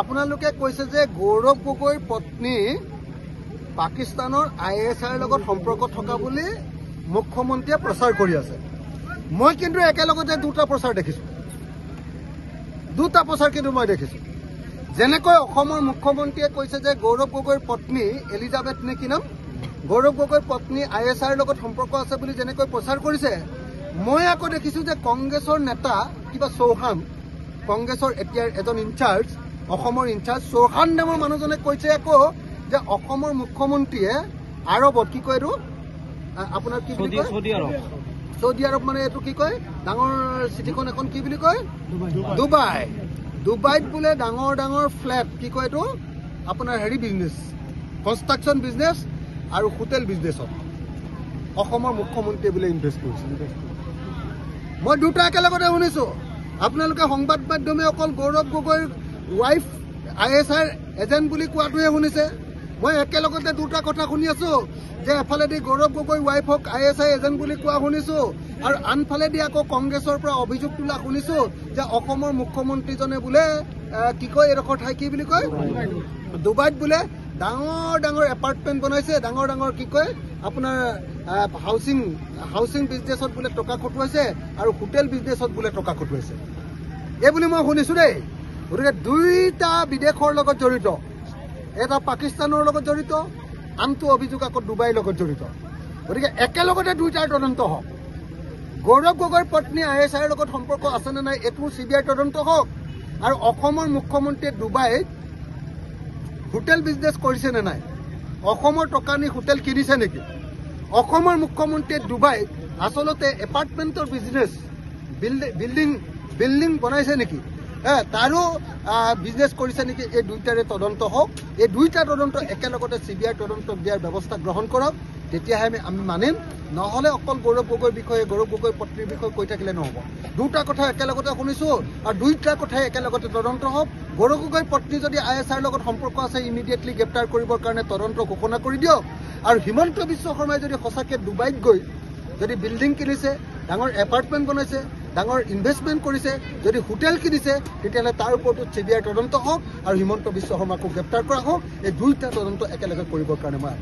আপোনালোকে কৈছে যে গৌৰৱ গগৈৰ পত্নী পাকিস্তানৰ ISIৰ লগত সম্পৰ্ক থকা বুলি মুখ্যমন্ত্ৰীয়ে প্ৰচাৰ কৰি আছে। মই কিন্তু একেলগতে দুটা প্ৰচাৰ কিন্তু মই দেখিছো। যেনেকৈ অসমৰ মুখ্যমন্ত্ৰীয়ে কৈছে যে গৌৰৱ গগৈৰ পত্নী এলিজাবেথ নে কি নাম, গৌৰৱ গগৈৰ পত্নী ISIৰ লগত সম্পৰ্ক আছে বুলি যেনেকৈ প্ৰচাৰ কৰিছে, মই আকৌ দেখিছো যে কংগ্ৰেছৰ নেতা কিবা চৌহান, কংগ্ৰেছৰ এতিয়া এজন ইনচাৰ্জ, অসমৰ ইনচাৰ্জ চৌহান নামৰ মানুহজনে কৈছে আকৌ যে অসমৰ মুখ্যমন্ত্ৰীয়ে আৰবত কি কয় এইটো আপোনাৰ কি বুলি কয়, সৌদি আৰব মানে এইটো কি কয়, ডাঙৰ চিটিখন এখন কি বুলি কয়, ডুবাইত বোলে ডাঙৰ ফ্লেট কি কয় এইটো আপোনাৰ হেৰি বিজনেছ, কনষ্ট্ৰাকশ্যন বিজনেছ আৰু হোটেল বিজনেছত অসমৰ মুখ্যমন্ত্ৰীয়ে বোলে ইনভেষ্ট কৰিছে। মই দুটা একেলগতে শুনিছো। আপোনালোকে সংবাদ মাধ্যমে অকল গৌৰৱ গগৈৰ ৱাইফ ISIৰ এজেণ্ট বুলি কোৱাটোহে শুনিছে। মই একেলগতে দুটা কথা শুনি আছো যে এফালেদি গৌৰৱ গগৈ ৱাইফক ISI এজেণ্ট বুলি কোৱা শুনিছো আৰু আনফালেদি আকৌ কংগ্ৰেছৰ পৰা অভিযোগ তোলা শুনিছো যে অসমৰ মুখ্যমন্ত্ৰীজনে বোলে কি কয় এডোখৰ ঠাই কি বুলি কয় ডুবাইত বোলে ডাঙৰ এপাৰ্টমেণ্ট বনাইছে, ডাঙৰ কি কয় আপোনাৰ হাউচিং বিজনেছত বোলে টকা খটুৱাইছে আৰু হোটেল বিজনেছত বোলে টকা খটুৱাইছে, এই বুলি মই শুনিছো দেই। গতিকে দুইটা বিদেশৰ লগত জড়িত, এটা পাকিস্তানৰ লগত জড়িত, আনটো অভিযোগ আকৌ ডুবাইৰ লগত জড়িত। গতিকে একেলগতে দুইটাৰ তদন্ত হওক। গৌৰৱ গগৈৰ পত্নী ISIৰ লগত সম্পৰ্ক আছে নে নাই এইটো CBI তদন্ত হওক, আৰু অসমৰ মুখ্যমন্ত্ৰীয়ে ডুবাইত হোটেল বিজনেছ কৰিছে নে নাই, অসমৰ টকা নি হোটেল কিনিছে নেকি, অসমৰ মুখ্যমন্ত্ৰীয়ে ডুবাইত আচলতে এপাৰ্টমেণ্টৰ বিজনেছ বিল্ডিং বনাইছে নেকি, তাৰো বিজনেছ কৰিছে নেকি, এই দুইটাৰে তদন্ত হওক। এই দুইটা তদন্ত একেলগতে CBI তদন্ত দিয়াৰ ব্যৱস্থা গ্ৰহণ কৰক, তেতিয়াহে আমি মানিম। নহ'লে অকল গৌৰৱ গগৈৰ বিষয়ে, গৌৰৱ গগৈৰ পত্নীৰ বিষয়ে কৈ থাকিলে নহ'ব। দুটা কথা একেলগতে শুনিছো আৰু দুইটা কথাই একেলগতে তদন্ত হওক। গৌৰৱ গগৈৰ পত্নী যদি ISIৰ লগত সম্পৰ্ক আছে ইমিডিয়েটলি গ্ৰেপ্তাৰ কৰিবৰ কাৰণে তদন্ত ঘোষণা কৰি দিয়ক। আৰু হিমন্ত বিশ্ব শৰ্মাই যদি সঁচাকৈ ডুবাইত গৈ যদি বিল্ডিং কিনিছে, ডাঙৰ এপাৰ্টমেণ্ট বনাইছে, ডাঙৰ ইনভেষ্টমেণ্ট কৰিছে, যদি হোটেল কিনিছে, তেতিয়াহ'লে তাৰ ওপৰতো CBI তদন্ত হওক আৰু হিমন্ত বিশ্ব শৰ্মাকো গ্ৰেপ্তাৰ কৰা হওক। এই দুইটা তদন্ত একেলগে কৰিবৰ কাৰণে মই